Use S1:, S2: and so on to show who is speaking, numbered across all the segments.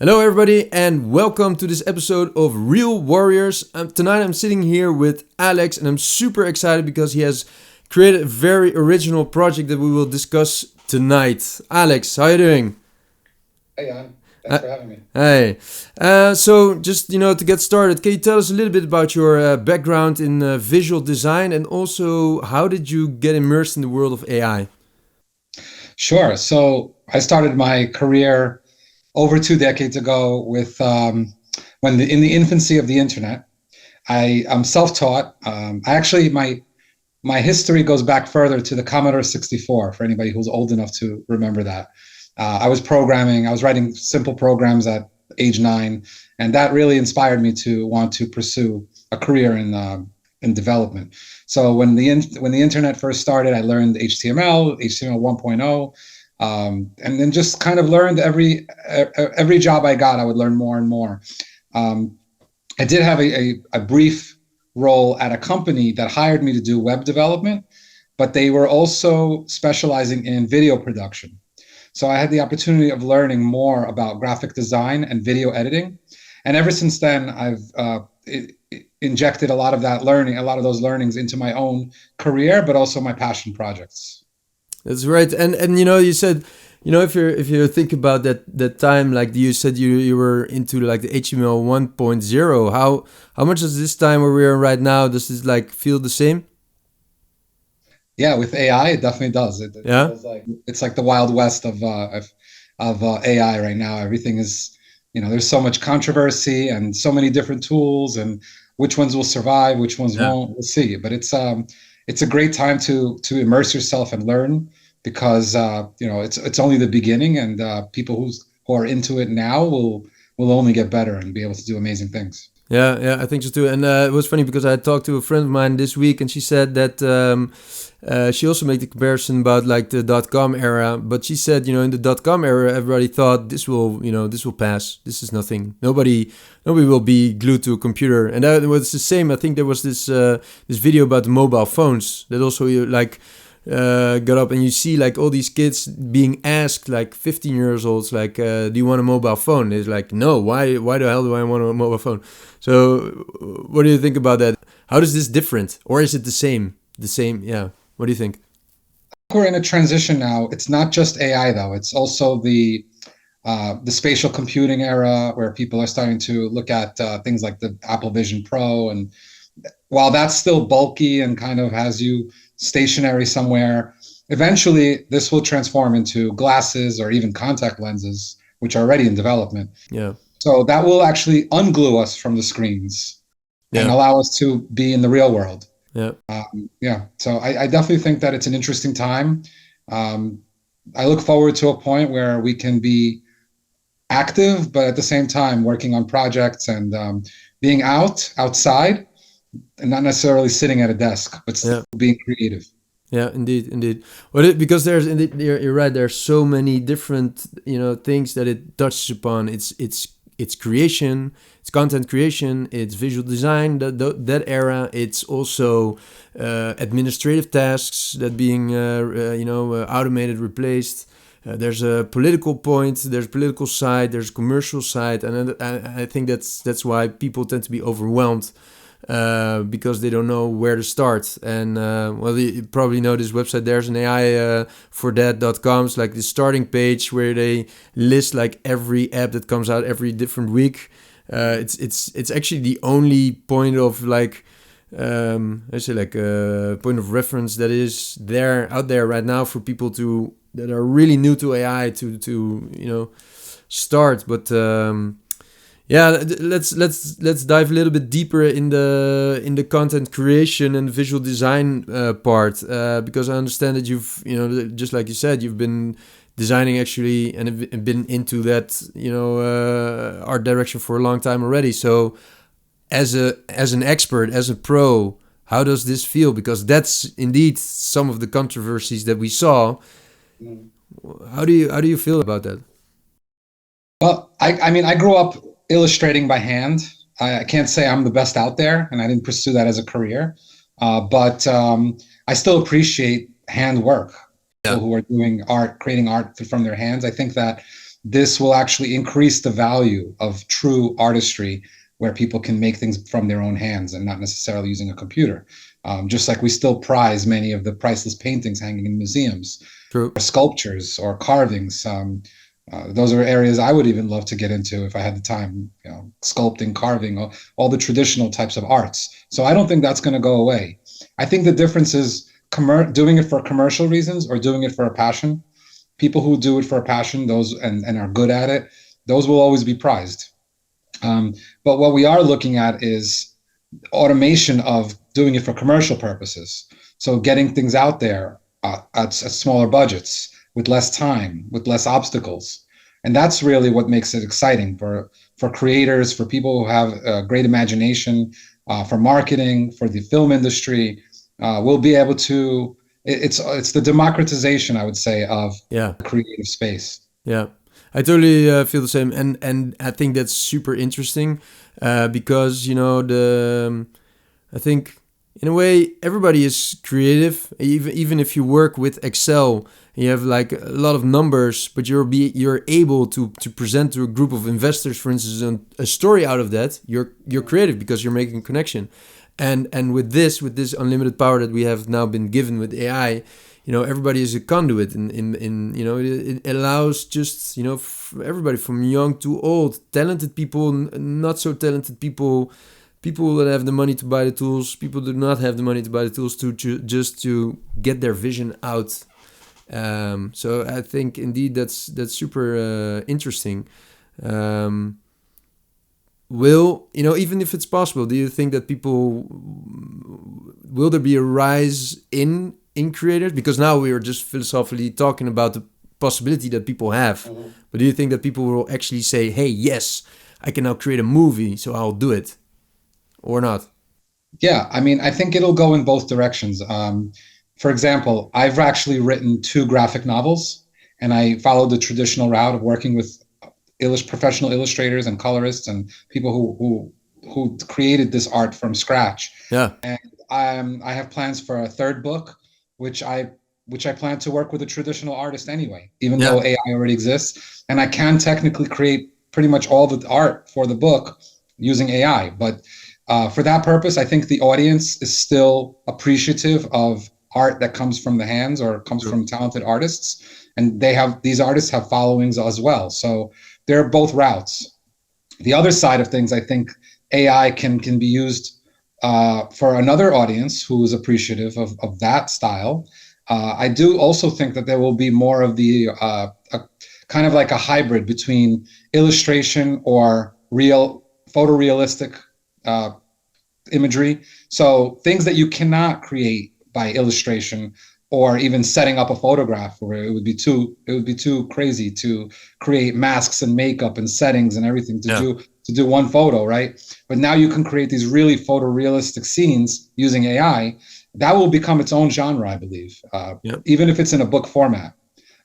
S1: Hello everybody and welcome to this episode of Real Warriors. Tonight I'm sitting here with Alex and I'm super excited because he has created a very original project that we will discuss tonight. Alex, how are you doing?
S2: Hey, Jan. Thanks for having me.
S1: Hey. So just, to get started, can you tell us a little bit about your background in visual design and also how did you get immersed in the world of AI?
S2: Sure. So I started my career over 2 decades ago with in the infancy of the internet. I'm self-taught. I actually my history goes back further to the Commodore 64 for anybody who's old enough to remember that. I was programming. I was writing simple programs at age 9, and that really inspired me to want to pursue a career in development. So when the internet first started, I learned HTML, HTML 1.0, and then just kind of learned every job I got, I would learn more and more. Um, I did have a brief role at a company that hired me to do web development, but they were also specializing in video production. So I had the opportunity of learning more about graphic design and video editing. And ever since then, I've injected a lot of that learning, a lot of those learnings into my own career, but also my passion projects.
S1: That's right. And you said, if you think about that time, like you said you were into like the HTML 1.0, how much does this time where we are right now, does this like feel the same?
S2: Yeah, with AI, it definitely does. It
S1: Yeah.
S2: feels like it's like the wild west of AI right now. Everything is, there's so much controversy and so many different tools, and which ones will survive, which ones
S1: Yeah.
S2: won't. We'll see. But it's a great time to immerse yourself and learn because it's only the beginning, and people who are into it now will only get better and be able to do amazing things.
S1: Yeah, I think so too. And it was funny because I talked to a friend of mine this week, and she said that she also made the comparison about like the .com era. But she said, in the .com era, everybody thought this will pass. This is nothing. Nobody will be glued to a computer. And that was the same. I think there was this video about the mobile phones that also got up and you see like all these kids being asked like 15 years olds like do you want a mobile phone? It's like, no, why the hell do I want a mobile phone? So what do you think about that? How is this different, or is it the same? Yeah, what do you think?
S2: We're in a transition now. It's not just AI though. It's also the spatial computing era where people are starting to look at things like the Apple Vision Pro. And while that's still bulky and kind of has you stationary somewhere, eventually this will transform into glasses or even contact lenses, which are already in development.
S1: Yeah.
S2: So that will actually unglue us from the screens and
S1: Yeah.
S2: allow us to be in the real world.
S1: Yeah.
S2: Yeah, so I definitely think that it's an interesting time. Um, I look forward to a point where we can be active, but at the same time working on projects and being outside, and not necessarily sitting at a desk, but still
S1: Yeah.
S2: being creative.
S1: Yeah, indeed. Well, because there's indeed, you're right. There's so many different things that it touches upon. It's creation, it's content creation, it's visual design. That era. It's also administrative tasks that being automated, replaced. There's a political point. There's a political side. There's a commercial side, and I think that's why people tend to be overwhelmed because they don't know where to start. And well, you probably know this website. There's an AI for that.com. It's like the starting page where they list like every app that comes out every different week. It's actually the only point of like I say like a point of reference that is out there right now for people that are really new to AI to start. But yeah, let's dive a little bit deeper in the content creation and visual design part because I understand that you've just like you said, you've been designing actually and have been into that art direction for a long time already. So as an expert, as a pro, how does this feel? Because that's indeed some of the controversies that we saw.
S2: Mm.
S1: How do you feel about that?
S2: Well, I mean, I grew up illustrating by hand. I can't say I'm the best out there, and I didn't pursue that as a career. But I still appreciate hand work.
S1: Yeah.
S2: People who are doing art, creating art from their hands. I think that this will actually increase the value of true artistry, where people can make things from their own hands and not necessarily using a computer. Just like we still prize many of the priceless paintings hanging in museums,
S1: True.
S2: or sculptures or carvings. Those are areas I would even love to get into if I had the time, sculpting, carving, all the traditional types of arts. So I don't think that's going to go away. I think the difference is doing it for commercial reasons or doing it for a passion. People who do it for a passion, those and are good at it, those will always be prized. But what we are looking at is automation of doing it for commercial purposes. So getting things out there at smaller budgets, with less time, with less obstacles. And that's really what makes it exciting for creators, for people who have a great imagination, for marketing, for the film industry. We'll be able to, it's the democratization, I would say, of
S1: Yeah.
S2: creative space.
S1: Yeah, I totally feel the same, and I think that's super interesting because I think in a way everybody is creative, even if you work with Excel. You have like a lot of numbers, but you're able to present to a group of investors, for instance, a story out of that. You're creative because you're making a connection, and with this unlimited power that we have now been given with AI, everybody is a conduit, it allows just everybody from young to old, talented people, not so talented people. People that have the money to buy the tools, people do not have the money to buy the tools just to get their vision out. So I think indeed that's super interesting. Even if it's possible, do you think that will there be a rise in creators? Because now we are just philosophically talking about the possibility that people have. Mm-hmm. But do you think that people will actually say, hey, yes, I can now create a movie, so I'll do it, or not?
S2: Yeah, I mean, I think it'll go in both directions. For example, I've actually written 2 graphic novels, and I followed the traditional route of working with professional illustrators and colorists and people who created this art from scratch.
S1: Yeah.
S2: And I have plans for a 3rd book, which I plan to work with a traditional artist anyway, even though AI already exists, and I can technically create pretty much all the art for the book using AI. But for that purpose, I think the audience is still appreciative of art that comes from the hands or comes from talented artists, and these artists have followings as well. So they're both routes. The other side of things, I think AI can be used for another audience who is appreciative of that style. I do also think that there will be more of the kind of like a hybrid between illustration or real photorealistic imagery. So things that you cannot create by illustration or even setting up a photograph, where it would be too crazy to create masks and makeup and settings and everything to do one photo, right? But now you can create these really photorealistic scenes using AI. That will become its own genre, I believe, even if it's in a book format.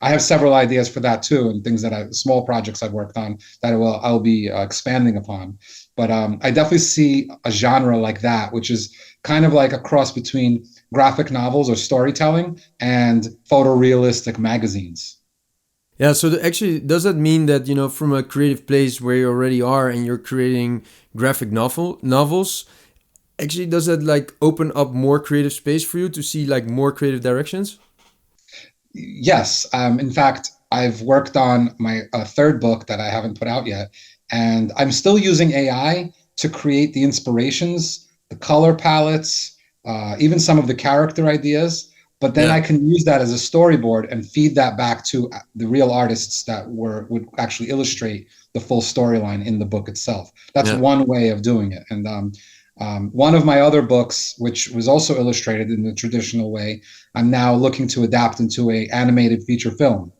S2: I have several ideas for that too, and things small projects I've worked on that I'll be expanding upon. But I definitely see a genre like that, which is kind of like a cross between graphic novels or storytelling and photorealistic magazines.
S1: Yeah, so actually, does that mean that, from a creative place where you already are and you're creating graphic novels, actually, does that like open up more creative space for you to see like more creative directions?
S2: Yes. In fact, I've worked on my 3rd book that I haven't put out yet, and I'm still using AI to create the inspirations, the color palettes, even some of the character ideas. But then I can use that as a storyboard and feed that back to the real artists that would actually illustrate the full storyline in the book itself. That's one way of doing it. And one of my other books, which was also illustrated in the traditional way, I'm now looking to adapt into an animated feature film.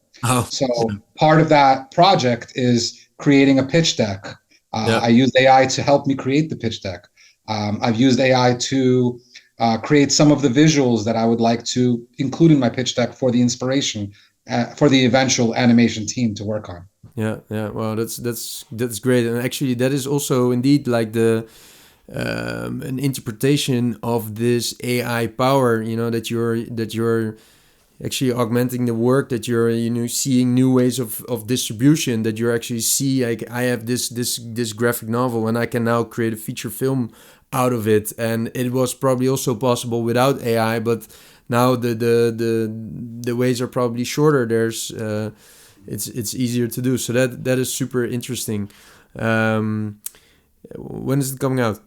S2: So part of that project is creating a pitch deck. I used AI to help me create the pitch deck. I've used AI to create some of the visuals that I would like to include in my pitch deck for the inspiration for the eventual animation team to work on.
S1: Yeah. Well, that's great, and actually, that is also indeed like an interpretation of this AI power. That you're actually augmenting the work that you're, seeing new ways of distribution, that you actually see, like, I have this graphic novel and I can now create a feature film out of it. And it was probably also possible without AI, but now the ways are probably shorter. There's it's easier to do. So that is super interesting. When is it coming out?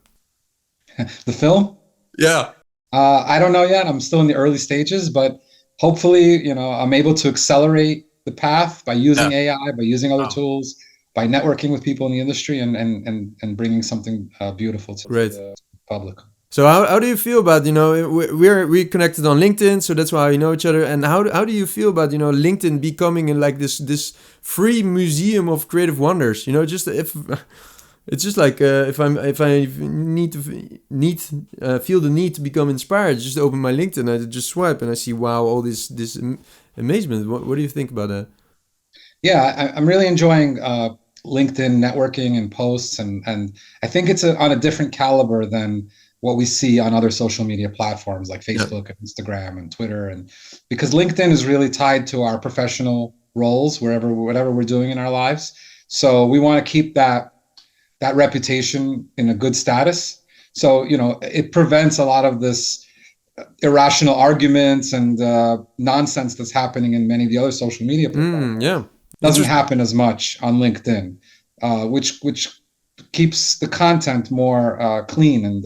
S2: The film?
S1: Yeah.
S2: I don't know yet. I'm still in the early stages, but hopefully, I'm able to accelerate the path by using AI, by using other tools, by networking with people in the industry, and bringing something beautiful to the public.
S1: So how do you feel about, we connected on LinkedIn, so that's why we know each other. And how do you feel about, LinkedIn becoming like this free museum of creative wonders? Just if it's just like if I feel the need to become inspired, just open my LinkedIn, I just swipe and I see, wow, all this amazement. What do you think about that?
S2: Yeah, I'm really enjoying LinkedIn networking and posts, and I think it's on a different caliber than what we see on other social media platforms like Facebook and Instagram and Twitter, and because LinkedIn is really tied to our professional roles whatever we're doing in our lives. So we want to keep that reputation in a good status. So, it prevents a lot of this irrational arguments and nonsense that's happening in many of the other social media platforms. Doesn't happen as much on LinkedIn, which keeps the content more clean and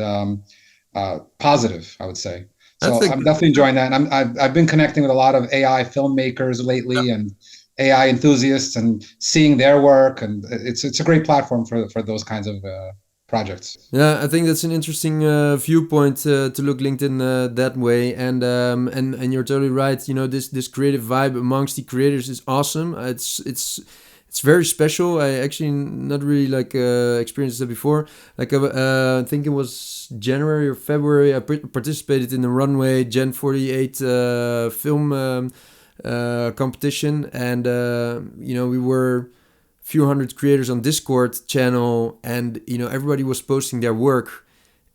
S2: positive, I would say. So I'm definitely enjoying that. And I've been connecting with a lot of AI filmmakers lately and AI enthusiasts and seeing their work. And it's a great platform for those kinds of projects.
S1: Yeah, I think that's an interesting viewpoint to look LinkedIn that way, and you're totally right. This creative vibe amongst the creators is awesome. It's very special. I actually not really experienced that before. I think it was January or February. I participated in the Runway Gen 48 film competition, and we were few hundred creators on Discord channel, and everybody was posting their work,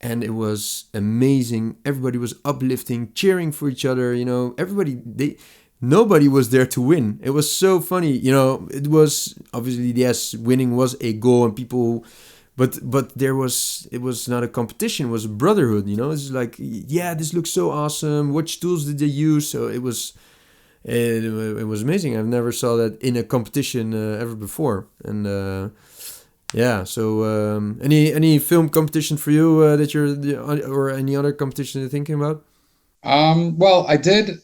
S1: and it was amazing. Everybody was uplifting, cheering for each other. Nobody was there to win. It was so funny. It was obviously, yes, winning was a goal, and people, but it was not a competition. It was a brotherhood. It's like, yeah, this looks so awesome. Which tools did they use? So it was amazing. I've never saw that in a competition ever before. And so any film competition for you that or any other competition you're thinking about?
S2: Well, I did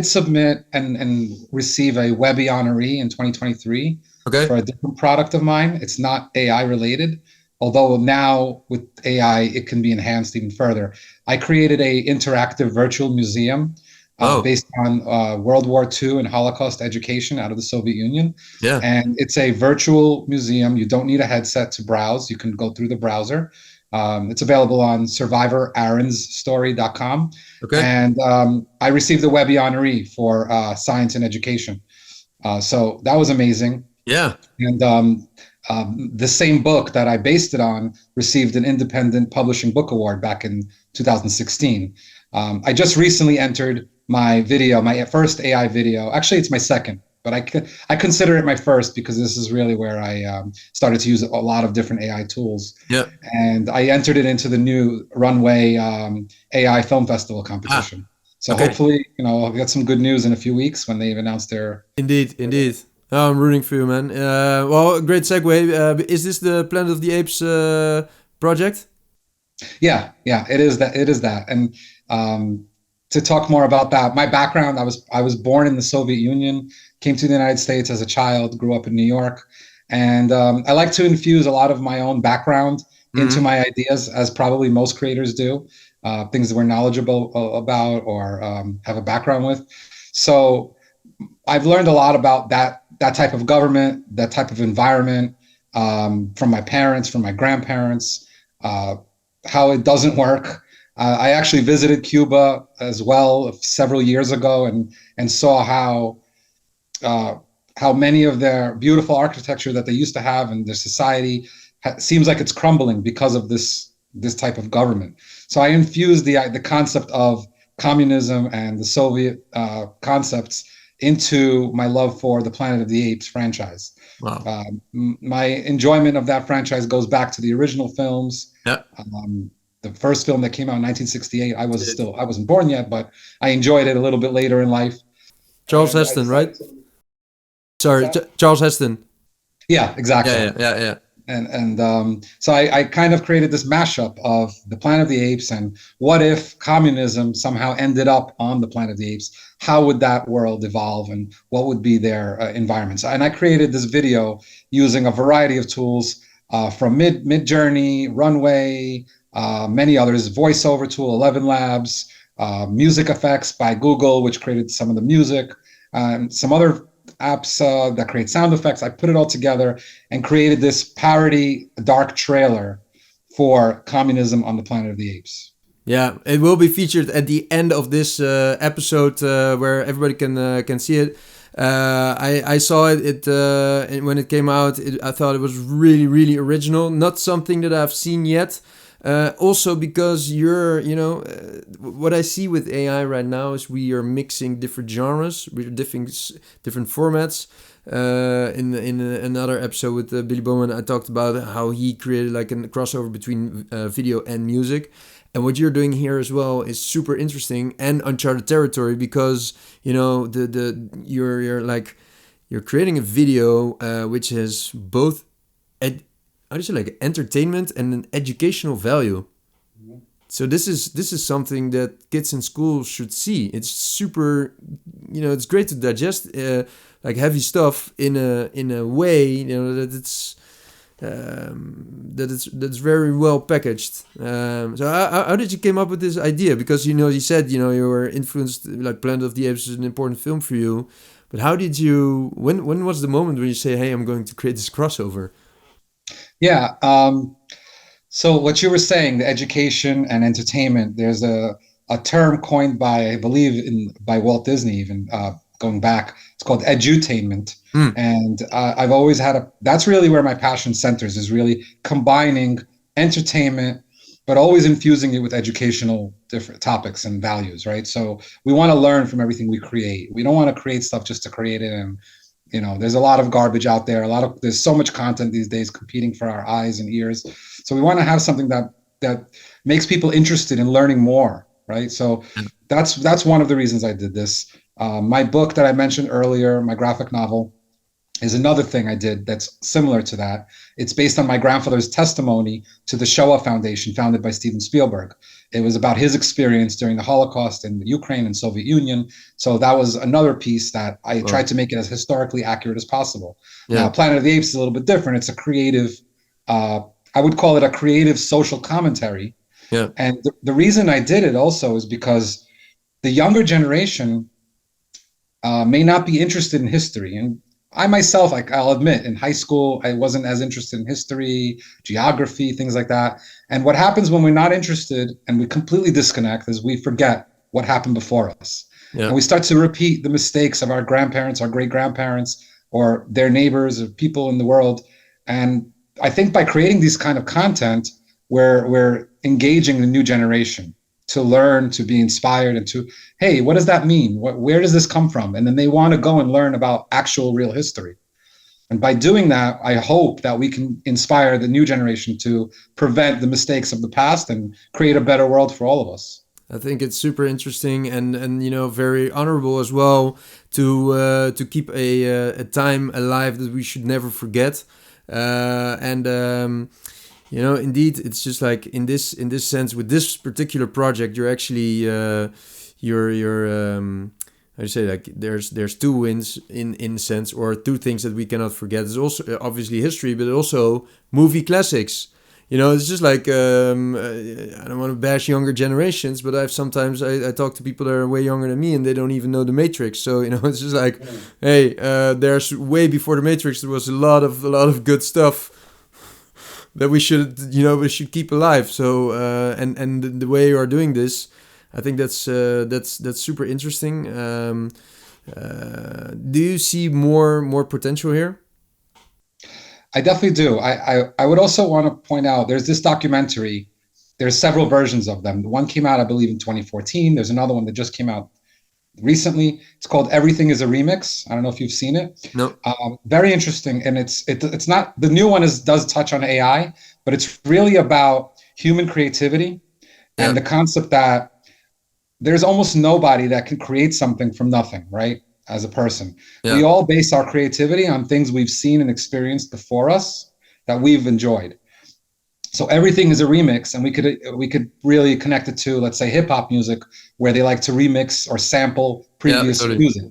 S2: submit and receive a Webby honoree in 2023 for a different product of mine. It's not AI related, although now with AI it can be enhanced even further. I created a interactive virtual museum based on World War II and Holocaust education out of the Soviet Union.
S1: Yeah.
S2: And it's a virtual museum. You don't need a headset to browse. You can go through the browser. It's available on survivoraaron'sstory.com.
S1: Okay.
S2: And I received the Webby honoree for science and education. So that was amazing.
S1: Yeah.
S2: And the same book that I based it on received an Independent Publishing Book Award back in 2016. I just recently entered my first AI video. Actually, it's my second, but I consider it my first because this is really where I started to use a lot of different AI tools.
S1: Yeah.
S2: And I entered it into the new Runway AI Film Festival competition. So hopefully, I'll get some good news in a few weeks when they've announced their...
S1: Indeed. Oh, I'm rooting for you, man. Well, great segue. Is this the Planet of the Apes project?
S2: Yeah, it is that. And to talk more about that, my background, I was born in the Soviet Union, came to the United States as a child, grew up in New York, and I like to infuse a lot of my own background into my ideas, as probably most creators do, things that we're knowledgeable about or have a background with. So I've learned a lot about that type of government, that type of environment, from my parents, from my grandparents, how it doesn't work. I actually visited Cuba as well several years ago and saw how many of their beautiful architecture that they used to have in their society seems like it's crumbling because of this type of government. So I infused the concept of communism and the Soviet concepts into my love for the Planet of the Apes franchise.
S1: Wow.
S2: My enjoyment of that franchise goes back to the original films.
S1: Yeah.
S2: The first film that came out in 1968, I wasn't born yet, but I enjoyed it a little bit later in life.
S1: Charles
S2: And I
S1: Heston, right?
S2: decided to. What's
S1: Sorry,
S2: that?
S1: Charles Heston.
S2: Yeah, exactly.
S1: Yeah.
S2: And so I kind of created this mashup of the Planet of the Apes and what if communism somehow ended up on the Planet of the Apes? How would that world evolve and what would be their environments? And I created this video using a variety of tools from Mid Journey, Runway, many others, voiceover tool, 11 Labs, music effects by Google, which created some of the music, some other apps that create sound effects. I put it all together and created this parody dark trailer for communism on the Planet of the Apes.
S1: Yeah, it will be featured at the end of this episode where everybody can see it. I saw it when it came out. I thought it was really original. Not something that I've seen yet. Also because what I see with AI right now is we are mixing different genres, with different formats. In another episode with Billy Bowman, I talked about how he created like a crossover between video and music. And what you're doing here as well is super interesting and uncharted territory because you're creating a video which has both how do you say, like entertainment and an educational value. Mm-hmm. So this is something that kids in school should see. It's super, it's great to digest like heavy stuff in a way that it's that's very well packaged. So how did you came up with this idea? Because you said you were influenced, like Planet of the Apes is an important film for you, but how did you? When was the moment when you say, "Hey, I'm going to create this crossover"?
S2: Yeah. So what you were saying, the education and entertainment, there's a term coined by, I believe, by Walt Disney, even going back. It's called edutainment.
S1: Mm.
S2: And I've always that's really where my passion centers, is really combining entertainment, but always infusing it with educational different topics and values, right? So we want to learn from everything we create. We don't want to create stuff just to create it. And there's a lot of garbage out there. There's so much content these days competing for our eyes and ears. So we want to have something that makes people interested in learning more, right? So that's one of the reasons I did this. My book that I mentioned earlier, my graphic novel, is another thing I did that's similar to that. It's based on my grandfather's testimony to the Shoah Foundation, founded by Steven Spielberg. It was about his experience during the Holocaust in the Ukraine and Soviet Union. So that was another piece that I tried to make it as historically accurate as possible. Yeah. Now, Planet of the Apes is a little bit different. It's a creative, I would call it a creative social commentary.
S1: Yeah.
S2: And the reason I did it also is because the younger generation may not be interested in history. And I myself, I'll admit, in high school, I wasn't as interested in history, geography, things like that. And what happens when we're not interested and we completely disconnect is we forget what happened before us. Yeah. And we start to repeat the mistakes of our grandparents, our great-grandparents, or their neighbors, or people in the world. And I think by creating these kind of content, we're engaging the new generation to learn, to be inspired, and to, hey, what does that mean? Where does this come from? And then they want to go and learn about actual real history. And by doing that, I hope that we can inspire the new generation to prevent the mistakes of the past and create a better world for all of us.
S1: I think it's super interesting and very honorable as well to keep a time alive that we should never forget. Indeed, it's just like in this sense with this particular project, you're actually how do you say, like there's two wins in a sense, or two things that we cannot forget. It's also obviously history, but also movie classics. It's just like I don't want to bash younger generations, but I talk to people that are way younger than me and they don't even know The Matrix. So it's just like, hey, there's way before The Matrix there was a lot of good stuff that we should keep alive. So and the way you are doing this, I think that's super interesting. Do you see more potential here?
S2: I definitely do. I would also want to point out there's this documentary There's several versions of them. One came out, I believe, in 2014. There's another one that just came out recently. It's called Everything is a Remix. I don't know if you've seen it.
S1: No.
S2: Very interesting, and it's not, the new one does touch on AI, but it's really about human creativity and
S1: Yeah.
S2: the concept that there's almost nobody that can create something from nothing, right? As a person, we
S1: Yeah.
S2: all base our creativity on things we've seen and experienced before us that we've enjoyed. So everything is a remix, and we could really connect it to, let's say, hip hop music, where they like to remix or sample
S1: Yeah.
S2: previous
S1: Totally.
S2: music.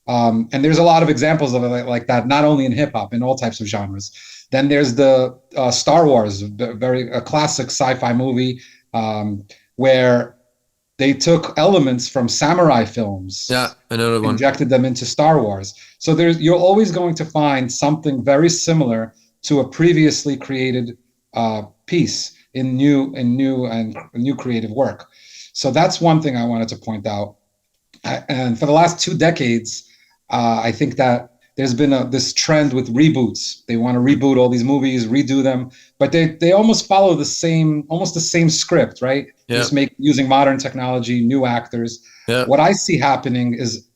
S2: And there's a lot of examples of it like that, not only in hip hop, in all types of genres. Then there's the Star Wars, a classic sci-fi movie, where they took elements from samurai films,
S1: Yeah. Another one.
S2: injected them into Star Wars. So you're always going to find something very similar to a previously created piece in new creative work. So that's one thing I wanted to point out. And for the last 2 decades, I think that there's been this trend with reboots. They want to reboot all these movies, redo them, but they almost follow almost the same script, right?
S1: Yeah.
S2: Just using modern technology, new actors.
S1: Yeah.
S2: What I see happening is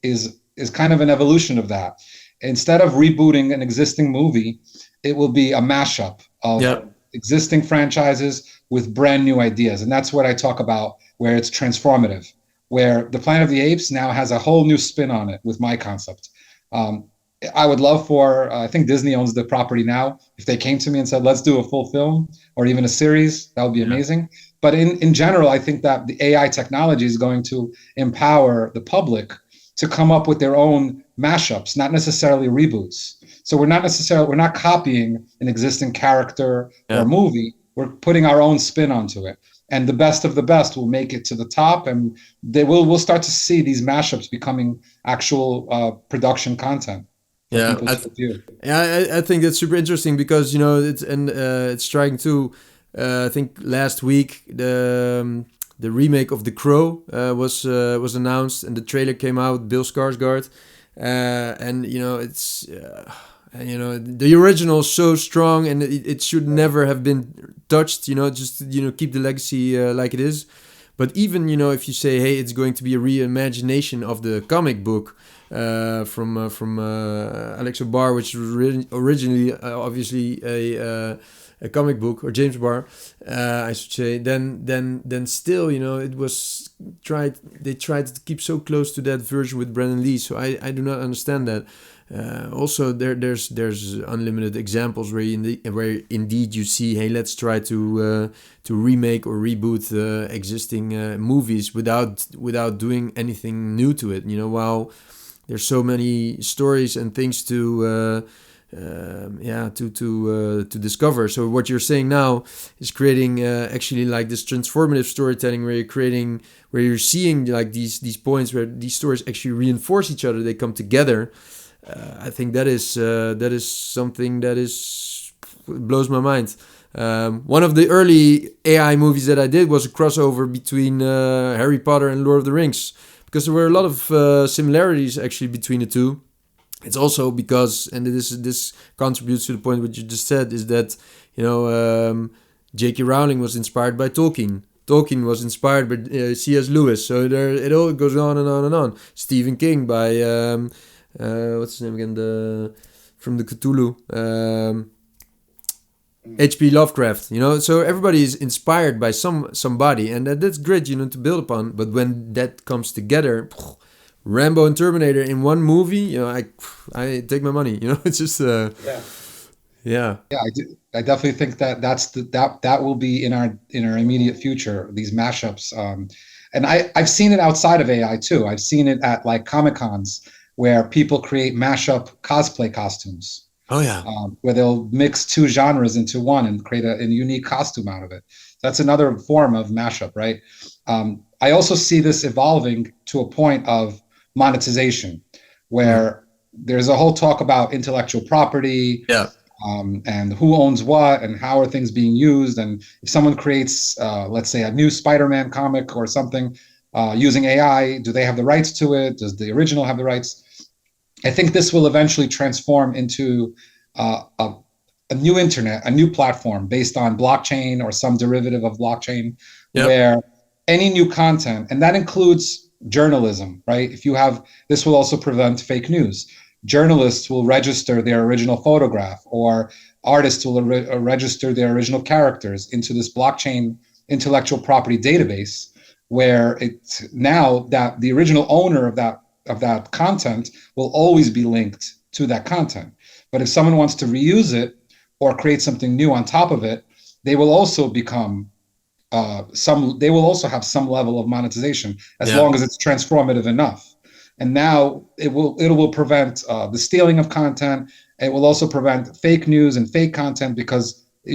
S2: kind of an evolution of that. Instead of rebooting an existing movie, it will be a mashup of
S1: Yeah.
S2: existing franchises with brand new ideas, and that's what I talk about, where it's transformative, where the Planet of the Apes now has a whole new spin on it with my concept. Um, I would love I think Disney owns the property now. If they came to me and said, let's do a full film or even a series, that would be amazing. But in general, I think that the AI technology is going to empower the public to come up with their own mashups, not necessarily reboots. So we're not copying an existing character or movie. We're putting our own spin onto it. And the best of the best will make it to the top, and we'll start to see these mashups becoming actual production content for
S1: Yeah.
S2: people to view.
S1: Yeah, I think that's super interesting because it's striking too. I think last week the remake of The Crow was announced, and the trailer came out. Bill Skarsgård, and it's the original is so strong, and it should never have been touched. Just keep the legacy like it is. But even if you say, hey, it's going to be a reimagination of the comic book from Alex Barr, which was originally obviously a comic book, or James Barr, I should say. Then still, it was tried. They tried to keep so close to that version with Brandon Lee. So I do not understand that. Also, there's unlimited examples where indeed you see, hey, let's try to remake or reboot existing movies without doing anything new to it. While there's so many stories and things to discover. So what you're saying now is creating actually like this transformative storytelling where you're seeing like these points where these stories actually reinforce each other. They come together. I think that is something that blows my mind. One of the early AI movies that I did was a crossover between Harry Potter and Lord of the Rings, because there were a lot of similarities actually between the two. It's also because, and this contributes to the point what you just said, is that J.K. Rowling was inspired by Tolkien. Tolkien was inspired by C.S. Lewis. So it all goes on and on and on. Stephen King by what's his name again? From the Cthulhu. H.P. Lovecraft. So everybody is inspired by somebody, and that's great, to build upon. But when that comes together, Rambo and Terminator in one movie, I take my money. It's just yeah.
S2: I definitely think that will be in our immediate future, these mashups. And I've seen it outside of AI too. I've seen it at like Comic Cons, where people create mashup cosplay costumes.
S1: Oh yeah.
S2: Where they'll mix two genres into one and create a unique costume out of it. That's another form of mashup, right? I also see this evolving to a point of monetization, where there's a whole talk about intellectual property, and who owns what, and how are things being used. And if someone creates, let's say, a new Spider-Man comic or something using AI, do they have the rights to it? Does the original have the rights? I think this will eventually transform into a a new internet, a new platform based on blockchain or some derivative of blockchain,
S1: Yep.
S2: where any new content, and that includes journalism, right? If you have, this will also prevent fake news. Journalists will register their original photograph, or artists will register their original characters into this blockchain intellectual property database, where it's now that the original owner of that content will always be linked to that content. But if someone wants to reuse it or create something new on top of it, they will also become they will also have some level of monetization as
S1: Yeah.
S2: long as it's transformative enough. And now it will prevent the stealing of content. It will also prevent fake news and fake content, because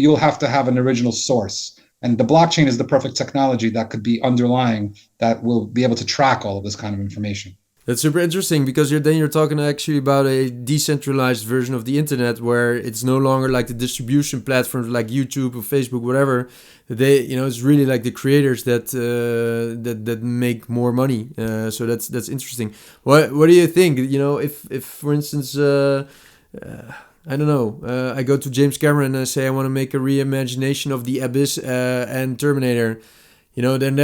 S2: you'll have to have an original source. And the blockchain is the perfect technology that could be underlying, that will be able to track all of this kind of information.
S1: That's super interesting, because you're talking actually about a decentralized version of the internet, where it's no longer like the distribution platforms like YouTube or Facebook, whatever. They, it's really like the creators that make more money. So that's interesting. What do you think? If for instance, I don't know, I go to James Cameron and I say I want to make a reimagination of The Abyss and Terminator. Then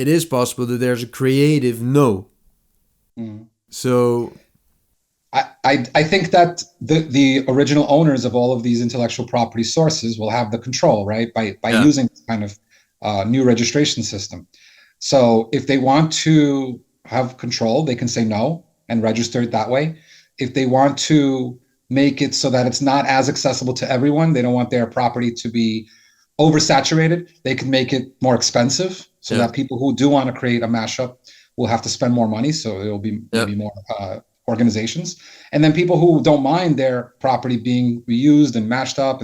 S1: it is possible that there's a creative no.
S2: Mm.
S1: So
S2: I think that the original owners of all of these intellectual property sources will have the control, right? By
S1: yeah,
S2: using this kind of new registration system. So if they want to have control, they can say no and register it that way. If they want to make it so that it's not as accessible to everyone, they don't want their property to be oversaturated, they can make it more expensive, so
S1: yeah,
S2: that people who do want to create a mashup will have to spend more money. So it will be
S1: yeah,
S2: maybe more organizations. And then people who don't mind their property being reused and mashed up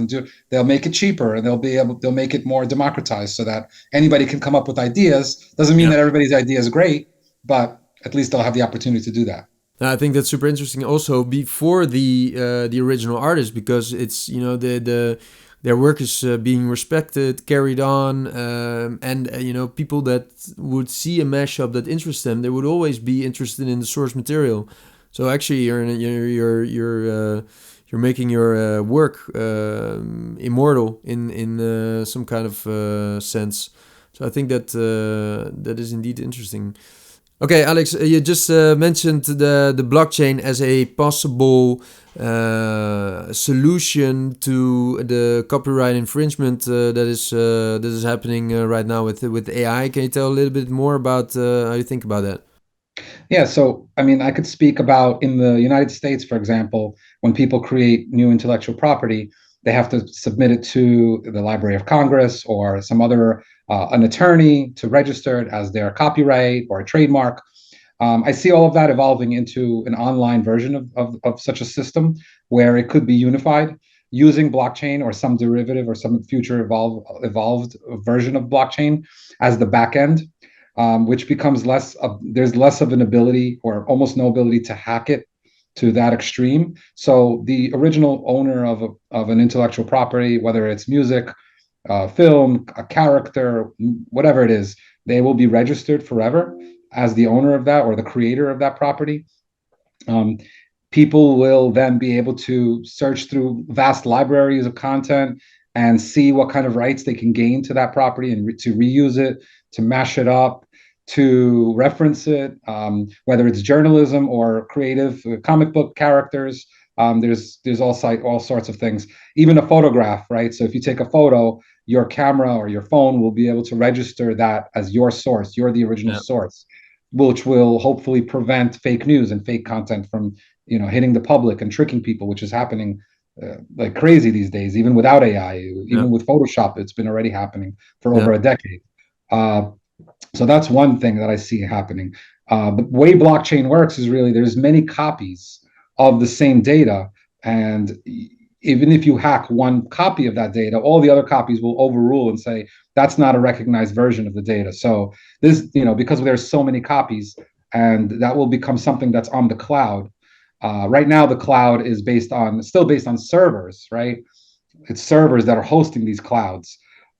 S2: they'll make it cheaper, and they'll make it more democratized, so that anybody can come up with ideas. Doesn't mean
S1: yeah.
S2: that everybody's idea is great, but at least they'll have the opportunity to do that.
S1: I think that's super interesting. Also, before the original artist, because it's their work is being respected, carried on, and people that would see a mashup that interests them, they would always be interested in the source material. So actually, you're making your work immortal in some kind of sense. So I think that is indeed interesting. Okay, Alex, you just mentioned the blockchain as a possible solution to the copyright infringement that is happening right now with AI. Can you tell a little bit more about how you think about that?
S2: Yeah, so I mean, I could speak about in the United States, for example, when people create new intellectual property, they have to submit it to the Library of Congress or some other an attorney to register it as their copyright or a trademark. I see all of that evolving into an online version of such a system, where it could be unified using blockchain or some derivative or some future evolved version of blockchain as the back end, which becomes there's less of an ability, or almost no ability, to hack it to that extreme. So the original owner of an intellectual property, whether it's music, film, a character, whatever it is, they will be registered forever as the owner of that, or the creator of that property. Um, People will then be able to search through vast libraries of content and see what kind of rights they can gain to that property, and to reuse it, to mash it up, to reference it, whether it's journalism or creative comic book characters. There's all sorts of things, even a photograph, right? So if you take a photo, your camera or your phone will be able to register that as your source. You're the original
S1: Yeah,
S2: source, which will hopefully prevent fake news and fake content from hitting the public and tricking people, which is happening like crazy these days, even without AI,
S1: yeah,
S2: even with Photoshop. It's been already happening for
S1: yeah,
S2: over a decade. Uh, so that's one thing that I see happening. The way blockchain works is really there's many copies of the same data, and even if you hack one copy of that data, all the other copies will overrule and say that's not a recognized version of the data. So this, because there's so many copies, and that will become something that's on the cloud. Right now, the cloud is still based on servers, right? It's servers that are hosting these clouds.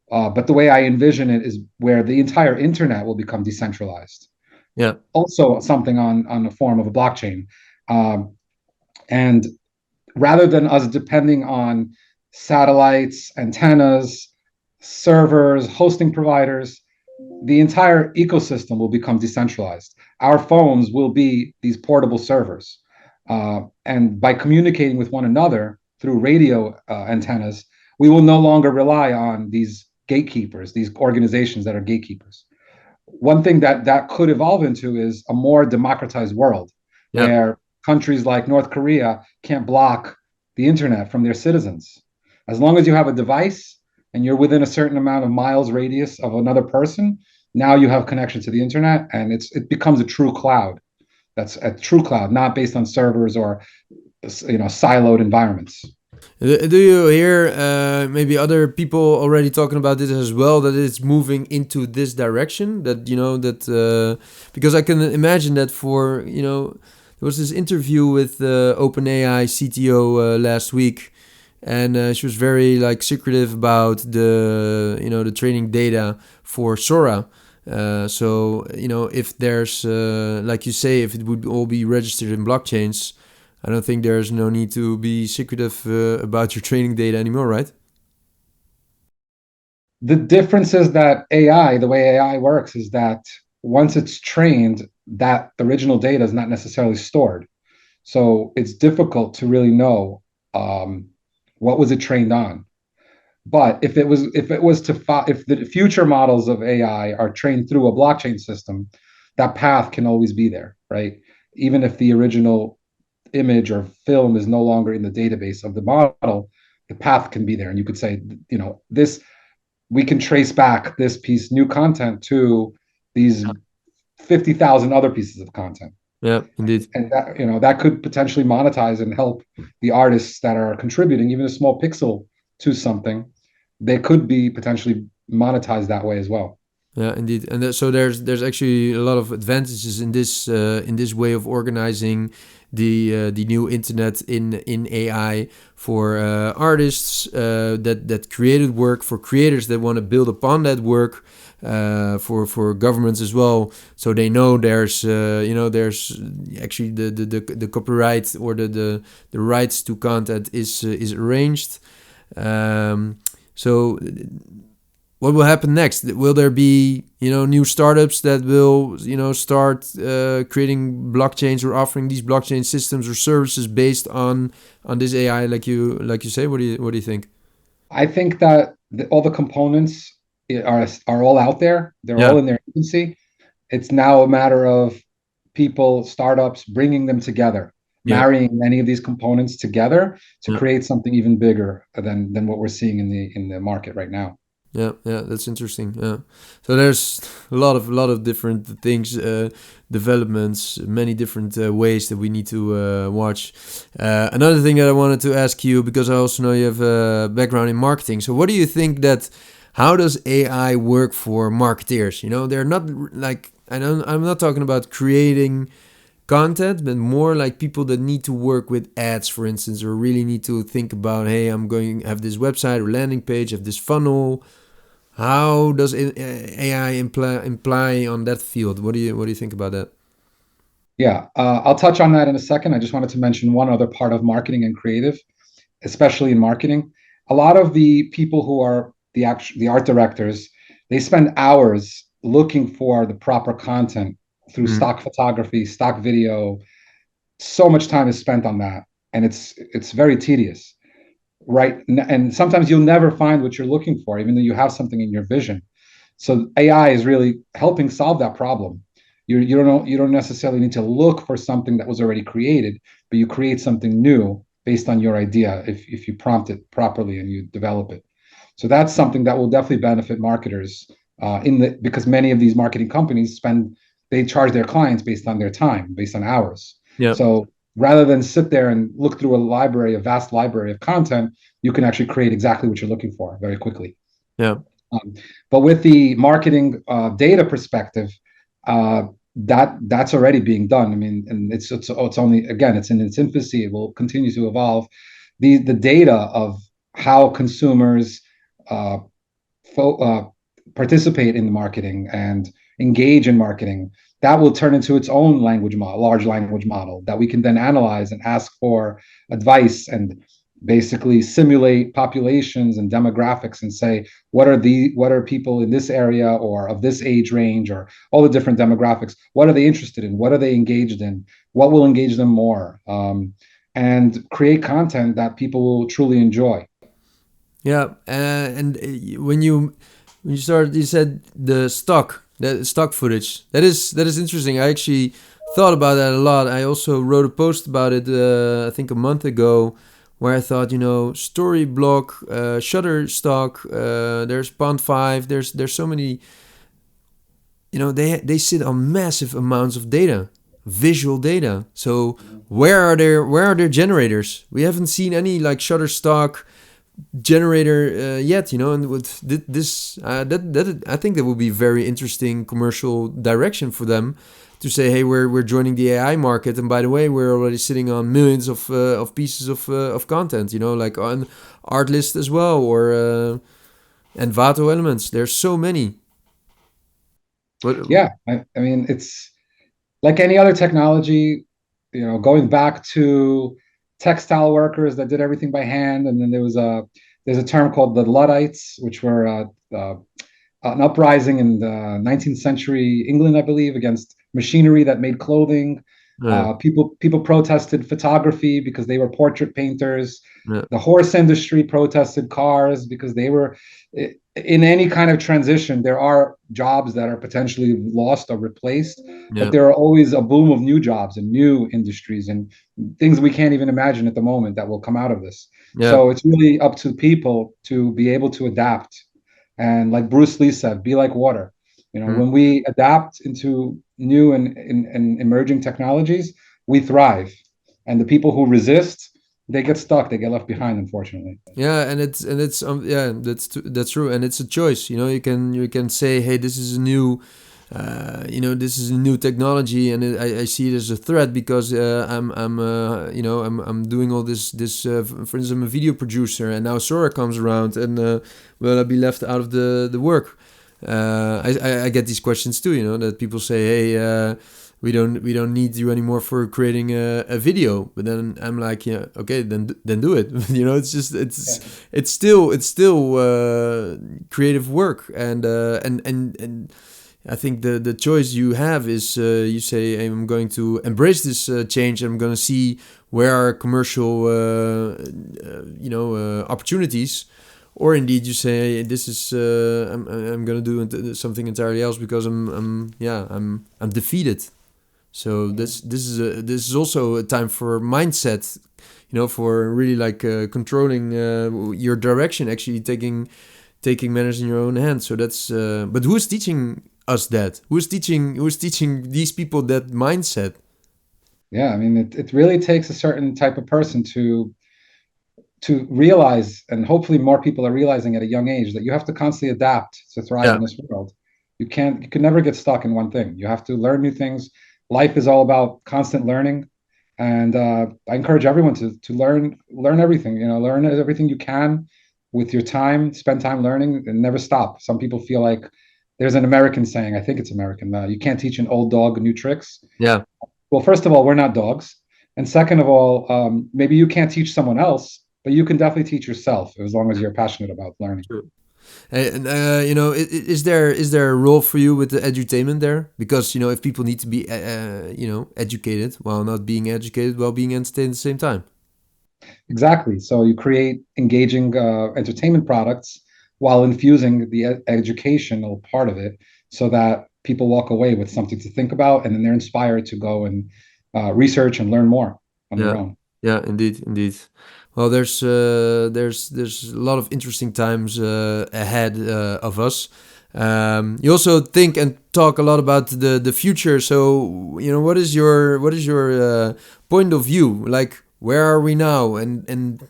S2: But the way I envision it is where the entire internet will become decentralized.
S1: yeah,
S2: Also, something on the form of a blockchain. And rather than us depending on satellites, antennas, servers, hosting providers. The entire ecosystem will become decentralized. Our phones will be these portable servers. And by communicating with one another through radio antennas, we will no longer rely on these gatekeepers, these organizations that are gatekeepers. One thing that could evolve into is a more democratized world
S1: Yeah.
S2: where countries like North Korea can't block the internet from their citizens. As long as you have a device and you're within a certain amount of miles radius of another person, now you have connection to the internet, and it becomes a true cloud. That's a true cloud, not based on servers or siloed environments.
S1: Do you hear maybe other people already talking about this as well? That it's moving into this direction. That because I can imagine that for there was this interview with OpenAI CTO last week, and she was very like secretive about the training data for Sora. So if there's like you say, if it would all be registered in blockchains, I don't think there's no need to be secretive about your training data anymore, right?
S2: The difference is that the way AI works, is that once it's trained, that original data is not necessarily stored. So it's difficult to really know what was it trained on. But if the future models of AI are trained through a blockchain system, that path can always be there, right? Even if the original image or film is no longer in the database of the model, the path can be there, and you could say, this we can trace back this piece, new content, to these 50,000 other pieces of content.
S1: Yeah, indeed.
S2: And that could potentially monetize and help the artists that are contributing even a small pixel to something. They could be potentially monetized that way as well.
S1: Yeah, indeed. And so there's actually a lot of advantages in this way of organizing the new internet in AI for artists that created work, for creators that want to build upon that work, for governments as well, so they know there's actually the copyright or the rights to content is arranged. So what will happen next? Will there be new startups that will start creating blockchains or offering these blockchain systems or services based on this AI, like you say? What do you think?
S2: I think that all the components are all out there. They're
S1: Yeah.
S2: all in their infancy. It's now a matter of people, startups, bringing them together,
S1: Yeah.
S2: marrying many of these components together to
S1: Yeah.
S2: create something even bigger than what we're seeing in the market right now.
S1: Yeah, that's interesting. Yeah, so there's a lot of different things, developments, many different ways that we need to watch. Another thing that I wanted to ask you, because I also know you have a background in marketing. So, what do you think how does AI work for marketeers? They're not like I'm not talking about creating content, but more like people that need to work with ads, for instance, or really need to think about, hey, I'm going to have this website or landing page, have this funnel. How does AI imply on that field? What do you think about that?
S2: Yeah, I'll touch on that in a second. I just wanted to mention one other part of marketing and creative, especially in marketing. A lot of the people who are the art directors, they spend hours looking for the proper content through
S1: Mm.
S2: stock photography, stock video. So much time is spent on that, and it's very tedious, right? And sometimes you'll never find what you're looking for, even though you have something in your vision. So AI is really helping solve that problem. You don't necessarily need to look for something that was already created, but you create something new based on your idea if you prompt it properly and you develop it. So that's something that will definitely benefit marketers because many of these marketing companies they charge their clients based on their time, based on hours.
S1: Yeah.
S2: So rather than sit there and look through a vast library of content, you can actually create exactly what you're looking for very quickly.
S1: Yeah.
S2: But with the marketing data perspective, that's already being done. I mean, and it's only, again, it's in its infancy. It will continue to evolve. The data of how consumers uh, participate in the marketing and engage in marketing, that will turn into its own language model, large language model that we can then analyze and ask for advice and basically simulate populations and demographics and say what are people in this area or of this age range or all the different demographics, what are they interested in, what are they engaged in, what will engage them more, and create content that people will truly enjoy.
S1: Yeah, and when you started, you said the stock footage. That is interesting. I actually thought about that a lot. I also wrote a post about it. I think a month ago, where I thought, Storyblock, Shutterstock. There's Pond5. There's so many. They sit on massive amounts of data, visual data. So where are their generators? We haven't seen any like Shutterstock generator yet, and with this that I think that would be very interesting commercial direction for them to say, hey, we're joining the AI market, and by the way, we're already sitting on millions of pieces of content, like on Artlist as well, or and Vato Elements. There's so many. But
S2: Yeah, I mean, it's like any other technology, going back to textile workers that did everything by hand, and then there's a term called the Luddites, which were an uprising in the 19th century England, I believe, against machinery that made clothing.
S1: yeah,
S2: People protested photography because they were portrait painters.
S1: yeah,
S2: The horse industry protested cars because they were in any kind of transition. There are jobs that are potentially lost or replaced, but
S1: yeah,
S2: there are always a boom of new jobs and new industries and things we can't even imagine at the moment that will come out of this.
S1: yeah.
S2: So it's really up to people to be able to adapt. And like Bruce Lee said, be like water.
S1: Mm.
S2: When we adapt into new and emerging technologies, we thrive. And the people who resist, they get stuck, they get left behind, unfortunately.
S1: Yeah, and it's yeah, that's true, and it's a choice. You can say, hey, this is a new technology, and I see it as a threat because I'm doing all this. For instance, I'm a video producer, and now Sora comes around, and will I be left out of the work? I get these questions too. That people say, hey. We don't need you anymore for creating a video, but then I'm like, yeah, okay, then do it. It's just
S2: Yeah.
S1: it's still creative work, and I think the choice you have is you say, hey, I'm going to embrace this change. I'm going to see where are commercial opportunities, or indeed you say, hey, this is I'm going to do something entirely else because I'm defeated. So this is also a time for mindset, for really like controlling your direction, actually taking matters in your own hands. So that's but who's teaching us that? Who's teaching these people that mindset?
S2: Yeah, I mean, it really takes a certain type of person to realize, and hopefully more people are realizing at a young age, that you have to constantly adapt to thrive
S1: Yeah,
S2: in this world. You can never get stuck in one thing. You have to learn new things. Life is all about constant learning, and I encourage everyone to learn everything. Learn everything you can with your time. Spend time learning and never stop. Some people feel like there's an American saying. I think it's American. You can't teach an old dog new tricks.
S1: yeah.
S2: Well, first of all, we're not dogs. And second of all, maybe you can't teach someone else, but you can definitely teach yourself as long as you're passionate about learning.
S1: True. And is there a role for you with the edutainment there? Because if people need to be educated while not being educated, while being entertained at the same time.
S2: Exactly. So you create engaging entertainment products while infusing the educational part of it so that people walk away with something to think about and then they're inspired to go and research and learn more on their
S1: Yeah,
S2: own.
S1: yeah, indeed. Well, there's a lot of interesting times ahead of us. You also think and talk a lot about the future. So what is your point of view? Like, where are we now, and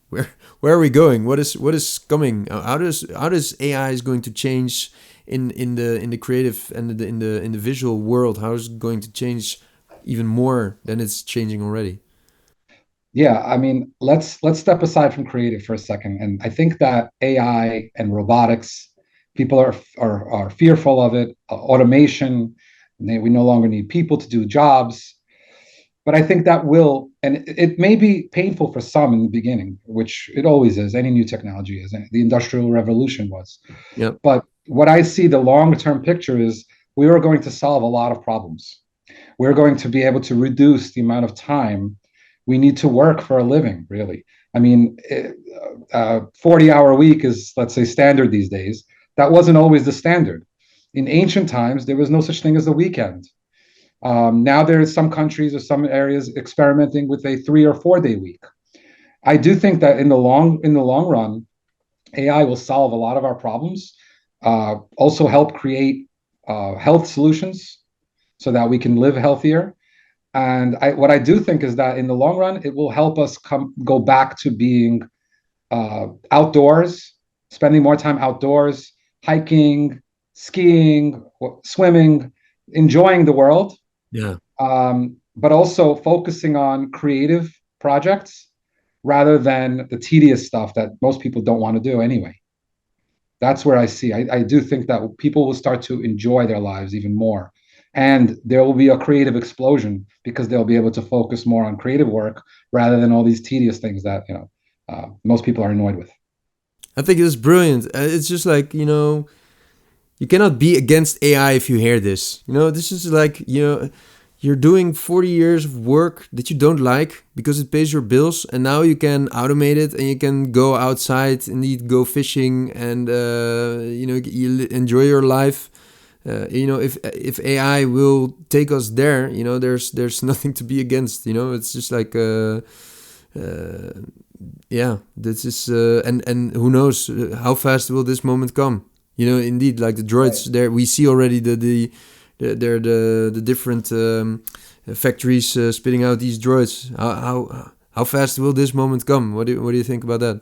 S1: where are we going? What is coming? How does AI is going to change in the creative and in the visual world? How is it going to change even more than it's changing already?
S2: Yeah, I mean, let's step aside from creative for a second. And I think that AI and robotics, people are fearful of it. Automation, we no longer need people to do jobs. But I think that will, and it may be painful for some in the beginning, which it always is. Any new technology is. The Industrial Revolution was.
S1: Yep.
S2: But what I see the long-term picture is we are going to solve a lot of problems. We're going to be able to reduce the amount of time we need to work for a living, really. I mean, 40-hour week is, let's say, standard these days. That wasn't always the standard. In ancient times, there was no such thing as the weekend. Now there are some countries or some areas experimenting with a 3 or 4 day week. I do think that in the long run, AI will solve a lot of our problems. Also help create health solutions so that we can live healthier. And what I do think is that in the long run, it will help us go back to being outdoors, spending more time outdoors, hiking, skiing, swimming, enjoying the world.
S1: Yeah.
S2: But also focusing on creative projects rather than the tedious stuff that most people don't want to do anyway. That's where I see. I do think that people will start to enjoy their lives even more. And there will be a creative explosion because they'll be able to focus more on creative work rather than all these tedious things that, most people are annoyed with.
S1: I think it's brilliant. It's just like, you cannot be against AI if you hear this. This is like, you're doing 40 years of work that you don't like because it pays your bills, and now you can automate it and you can go outside, indeed go fishing, and you enjoy your life. If AI will take us there, there's nothing to be against. It's just like this is and who knows how fast will this moment come. Indeed, like the droids, right. There we see already the different factories spitting out these droids. How fast will this moment come? What do you think about that?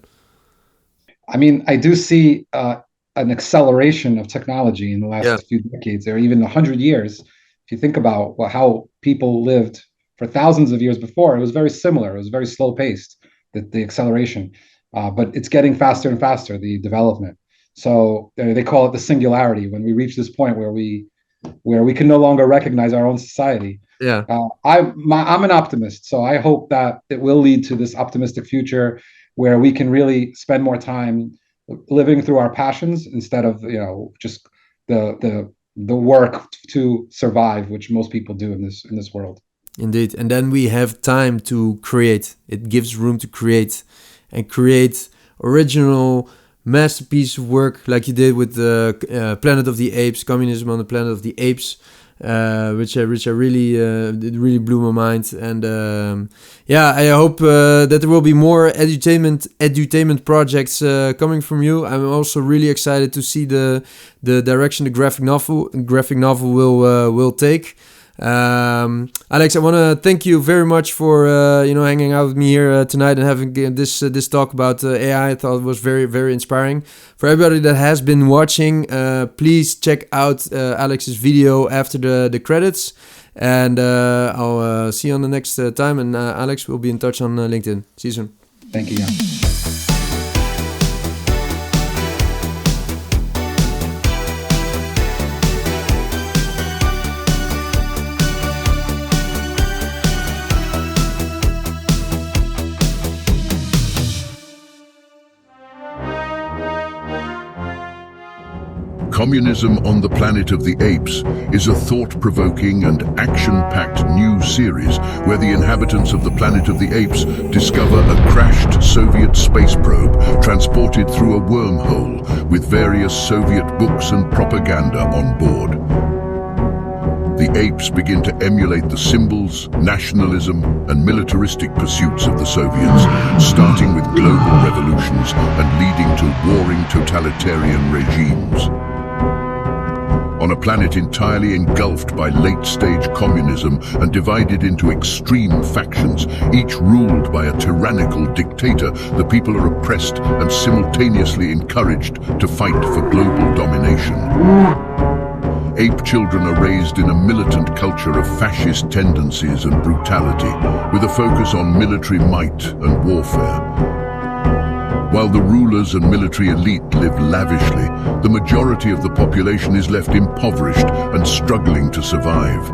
S2: I mean, I do see an acceleration of technology in the last few decades, or even 100 years. If you think about how people lived for thousands of years before, it was very similar. It was very slow paced, the acceleration, but it's getting faster and faster, the development. So they call it the singularity, when we reach this point where we can no longer recognize our own society.
S1: Yeah.
S2: I'm an optimist, so I hope that it will lead to this optimistic future where we can really spend more time living through our passions instead of just the work to survive, which most people do in this world.
S1: Indeed, and then we have time to create. It gives room to create and create original masterpiece of work, like you did with the Planet of the Apes, Communism on the Planet of the Apes, which I really blew my mind. And I hope that there will be more edutainment projects coming from you. I'm also really excited to see the direction the graphic novel will take. Alex, I want to thank you very much for hanging out with me here tonight and having this talk about AI. I thought it was very, very inspiring. For everybody that has been watching, please check out Alex's video after the credits, and I'll see you on the next time. And Alex will be in touch on LinkedIn. See you soon.
S2: Thank you, Jan.
S3: Communism on the Planet of the Apes is a thought-provoking and action-packed new series where the inhabitants of the Planet of the Apes discover a crashed Soviet space probe transported through a wormhole with various Soviet books and propaganda on board. The apes begin to emulate the symbols, nationalism, and militaristic pursuits of the Soviets, starting with global revolutions and leading to warring totalitarian regimes. On a planet entirely engulfed by late-stage communism and divided into extreme factions, each ruled by a tyrannical dictator, the people are oppressed and simultaneously encouraged to fight for global domination. Ape children are raised in a militant culture of fascist tendencies and brutality, with a focus on military might and warfare. While the rulers and military elite live lavishly, the majority of the population is left impoverished and struggling to survive.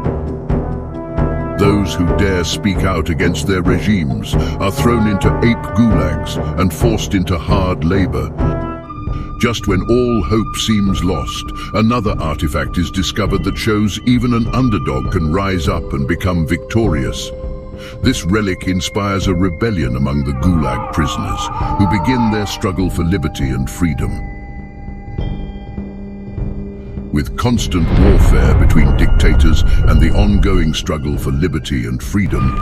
S3: Those who dare speak out against their regimes are thrown into ape gulags and forced into hard labor. Just when all hope seems lost, another artifact is discovered that shows even an underdog can rise up and become victorious. This relic inspires a rebellion among the Gulag prisoners, who begin their struggle for liberty and freedom. With constant warfare between dictators and the ongoing struggle for liberty and freedom,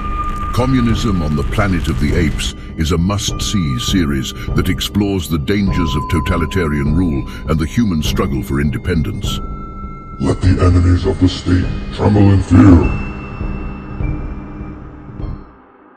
S3: Communism on the Planet of the Apes is a must-see series that explores the dangers of totalitarian rule and the human struggle for independence.
S4: Let the enemies of the state tremble in fear.